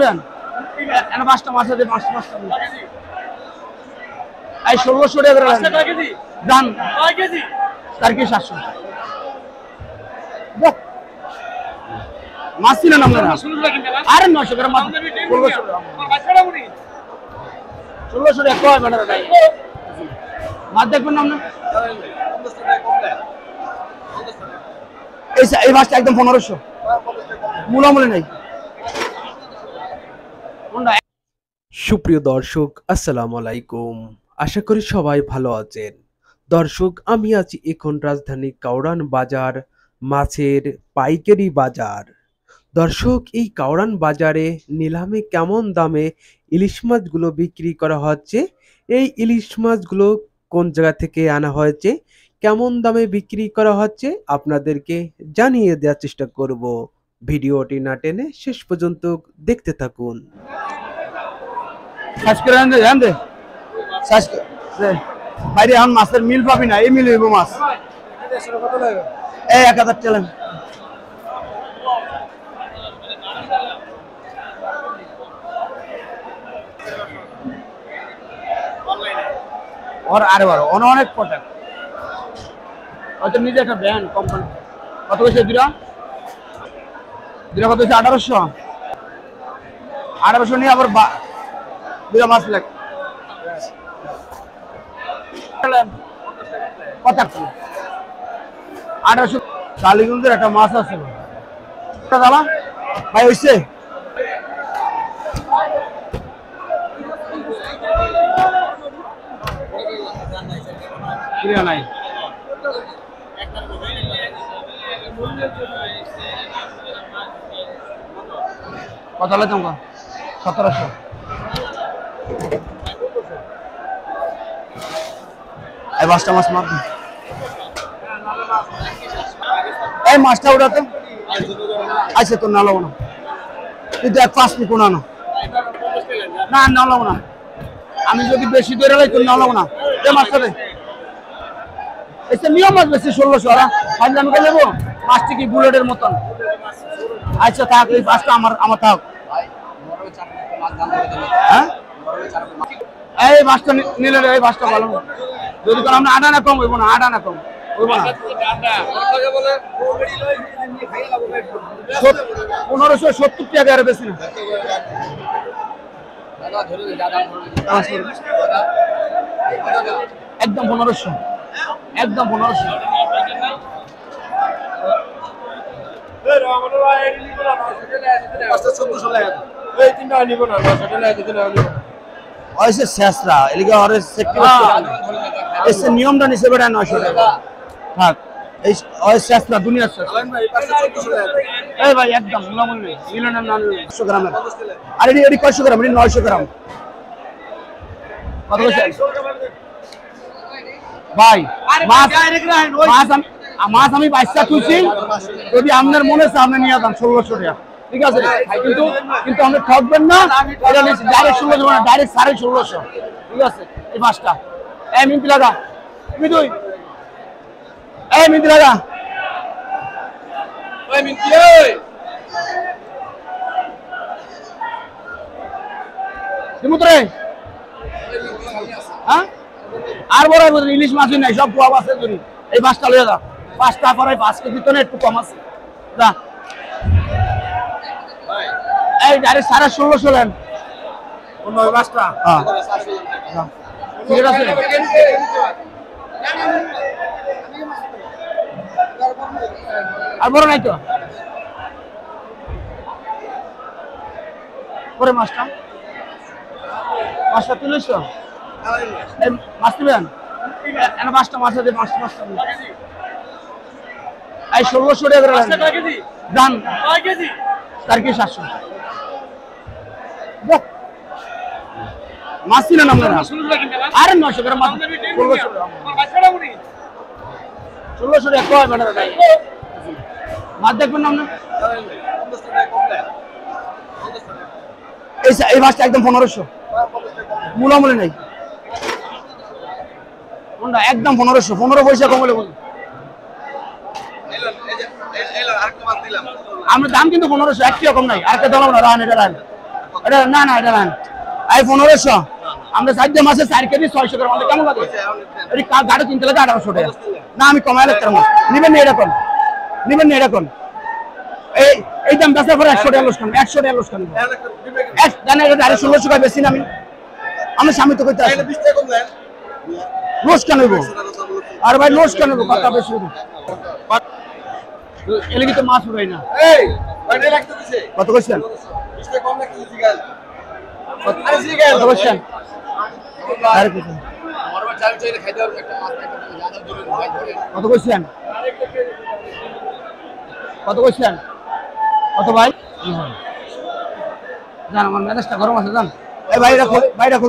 দিবেন এনে পাঁচটা মাছ আছে পাঁচটা এই 1600 টাকা করে দান 4 কেজি 700 মাছ কিনা নাম না আরে 900 গ্রাম মাছ 1600 টাকা কয় বেটা ভাই মাছ দেখবেন নাম না এই মাছটা একদম 1500 মূলামূলি নাই। সুপ্রিয় দর্শক আসসালামু আলাইকুম, আশা করি সবাই ভালো আছেন। দর্শক আমি আছি এখন রাজধানী কাউরান বাজার, মাছের পাইকারি বাজার। দর্শক এই কাউরান বাজারে নিলামে কেমন দামে ইলিশ মাছগুলো বিক্রি করা হচ্ছে, এই ইলিশ মাছগুলো কোন জায়গা থেকে আনা হয়েছে, কেমন দামে বিক্রি করা হচ্ছে আপনাদেরকে জানিয়ে দেওয়ার চেষ্টা করব। ভিডিওটি না টেনে শেষ পর্যন্ত দেখতে থাকুন। বাইরে এখন মাছের মিল পাবি না, এই মিল হইব মাছ এই 1000 চলেন ওর আরে বারো অনেক প্রোডাক্ট হয়তো নিজে একটা ব্র্যান্ড কোম্পানি। কত হয়েছে দুটা কত হয়েছে 1800 নিয়ে আবার দুটা মাছ লাগ কত 1800 কালীগঞ্জের একটা মাছ আছে দাদা ভাই হইছে নাই কত হলে তোমার 1700 এই মাছটা মাছ মার এই মাছটা উঠাতে আচ্ছা তো না লব না কিন্তু 5 নি কোনা না না না লব না আমি যদি বেশি ধরে লাই তো না লব না এই মাছটা দে এসে নিয়ম মাছ বেশি 1600 আর ফাইল আমি নেব মাছটি কি বুলেটের মতন। আচ্ছা থাক এই মাছটা আমার থাক হ্যাঁ এই মাছটা নিলে এই মাছটা ভালো যদি কোন আমরা আটা না কম হইব না আটা না কম হইব না 1570 টাকা আর বেশি না একদম 1500 একদম 1500 শেষরা এলিগে আরে সেফটি এসে নিয়মটা নিছে বেটা 900 টাকা থাক এই শেষরা দুনিয়ার শেষ এই ভাই একদম মূল্য মিলনের নাম 100 গ্রামের আরে এডি কয়শো গ্রাম এডি 900 গ্রাম কত বলছেন ভাই মাছ আমি 22টা তুলছি যদি আপনার মনে আছে আপনি নিয়ে যান 1600 টাকা ঠিক আছে কিন্তু আপনি ঠকবেন না এটা ডাইরেক্ট 1600 না ডাইরেক্ট 1650 ঠিক আছে এই মাছটা এই মিনিট লাগা তুমি দুই এই মিনিট লাগা ওই মিনিট ওই দিমুতরে হ্যাঁ আর বড় ইলিশ মাছ নাই সব পোয়া আছে ধরি এই মাছটা লয়ে যা 5টা পরে 5 কেজি তো না একটু কম আছে যা এই ডাইরেক্ট 1650 লেন অন্য মাছটা হ্যাঁ ঠিক আছে আর বড় নাই তো পরে মাছটা তুলেছো এই মাছ দিবেন এনে পাঁচটা মাছ আছে পাঁচটা এই 1600 টাকা করে দান 4 কেজি 700 মাছ কিনা নাম না আরে 900 গ্রাম মাছ 1600 টাকা কয় বেটা ভাই মাছ দেখবেন নাম না এই মাছটা একদম 1500 মূলামূলি নাই কোনটা একদম 1500 15 পয়সা কম হলে বলি আমরা দাম কিন্তু 1500 একটি কম নাই আরেকটা দাম না রান এটা রান এটা না না এটা নেন এই 1500 আমরা 4 মাসে 4 কেজি 600 করে আমাদের কেমন লাগে এটা গাড়ি কিনতে লাগে 1800 টাকা না আমি কমাই লাগতাম না নিবেন না এরকম নিবেন না এরকম এই দাম বেচার পরে 100 টাকা লস করব 100 টাকা লস করব এক জানেন এটা 1600 টাকা বেশি না আমি স্বামী তো কইতে আসি 20 টাকা কম দেন লস কেন হইব আর ভাই লস কেন হইব কথা বেশি হইব এলে কি তো মাছ উড়াই না এই ভাই এটা লাগতে দিছে কত কইছেন 20 টাকা কম না কি জিগাল আরে জিগাল কত কইছেন আরে কইছেন আমার বা চাল চাইলে খাইতে হবে একটা মাছ একটা জাদা ধরে ভাই ধরে কত কইছেন কত কইছেন কত ভাই জান আমার মেজাজটা গরম আছে জান এই ভাই রাখো